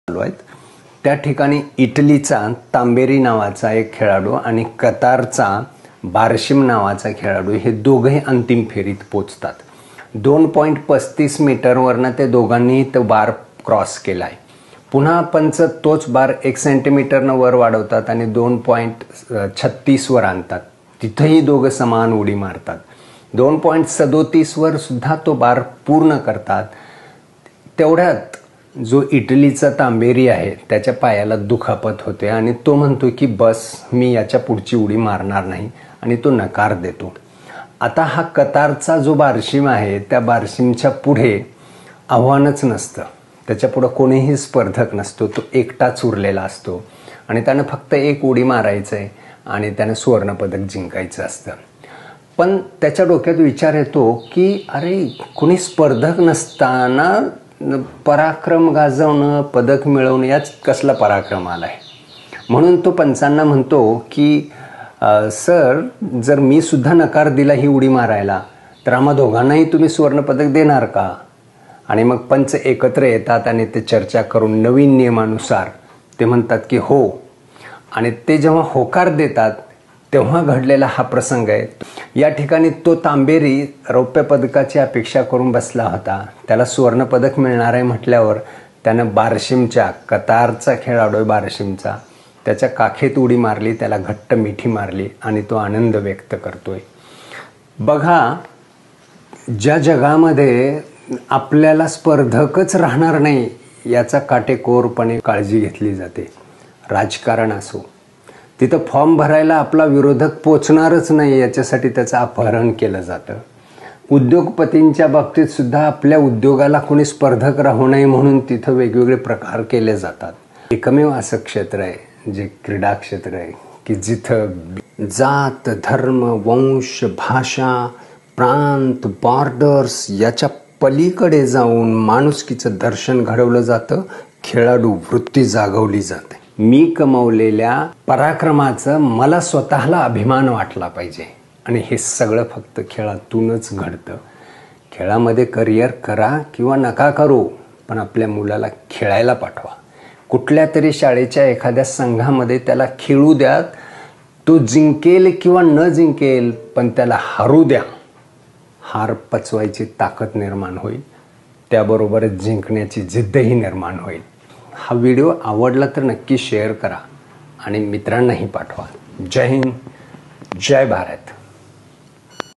चालू आहेत। त्या ठिकाणी इटलीचा तांबेरी नावाचा एक खेळाडू आणि कतारचा बारशिम नावाचा खेळाडू हे दोघे अंतिम फेरीत पोचतात। 2.35 मीटरवरनं ते दोघांनी तो बार क्रॉस केलाय। पुन्हा पंच तोच बार 1 सेंटीमीटरनं वर वाढवतात आणि 2.36 वर आणतात। तिथेही दोघं समान उडी मारतात। 2.37 वर सुद्धा तो बार पूर्ण करतात। तेवढ्यात जो इटलीचा तांबेरी आहे त्याच्या पायाला दुखापत होते आणि तो म्हणतो की बस मी याच्या पुढची उडी मारणार नाही आणि तो नकार देतो। आता हा कतारचा जो बारशिम आहे त्या बारशिमच्या पुढे आव्हानच नसतं, त्याच्या पुढे कोणीही स्पर्धक नसतो, तो एकटाच उरलेला असतो आणि त्यानं फक्त एक उडी मारायचं आहे आणि त्यानं सुवर्णपदक जिंकायचं असतं। पण त्याच्या डोक्यात विचार येतो की अरे कोणी स्पर्धक नसताना पराक्रम गाजवणं, पदक मिळवणं याच कसला पराक्रम आलाय। म्हणून तो पंचांना म्हणतो की सर जर मी सुद्धा नकार दिला ही उडी मारायला तर आम्हा दोघांनाही तुम्ही सुवर्णपदक देणार का? आणि मग पंच एकत्र येतात आणि ते चर्चा करून नवीन नियमानुसार ते म्हणतात की हो। आणि ते जेव्हा होकार देतात तेव्हा घडलेला हा प्रसंग आहे। या ठिकाणी तो तांबेरी रौप्य पदकाची अपेक्षा करून बसला होता, त्याला सुवर्णपदक मिळणार आहे म्हटल्यावर त्यानं बारशिमच्या, कतारचा खेळाडू बारशिमचा, त्याच्या काखेत उडी मारली, त्याला घट्ट मिठी मारली आणि तो आनंद व्यक्त करतोय। बघा, ज्या जगामध्ये आपल्याला स्पर्धकच राहणार नाही याचा काटेकोरपणे काळजी घेतली जाते, राजकारण असो, तिथं फॉर्म भरायला आपला विरोधक पोचणारच नाही याच्यासाठी त्याचं अपहरण केलं जातं। उद्योगपतींच्या बाबतीत सुद्धा आपल्या उद्योगाला कोणी स्पर्धक राहू नये म्हणून तिथं वेगवेगळे प्रकार केले जातात। एकमेव असं क्षेत्र आहे जे क्रीडा क्षेत्र आहे की जिथं जात, धर्म, वंश, भाषा, प्रांत, बॉर्डर्स याच्या पलीकडे जाऊन माणुसकीचं दर्शन घडवलं जातं, खेळाडू वृत्ती जागवली जाते। मी कमवलेल्या पराक्रमाचं मला स्वतःला अभिमान वाटला पाहिजे आणि हे सगळं फक्त खेळातूनच घडतं। खेळामध्ये करिअर करा किंवा नका करू, पण आपल्या मुलाला खेळायला पाठवा। कुठल्या तरी शाळेच्या एखाद्या संघामध्ये त्याला खेळू द्या, तो जिंकेल किंवा न जिंकेल पण त्याला हरू द्या। हार पचवायची ताकद निर्माण होईल, त्याबरोबरच जिंकण्याची जिद्दही निर्माण होईल। हा व्हिडिओ आवडला तर नक्की शेअर करा आणि मित्रांनाही पाठवा। जय हिंद, जय भारत।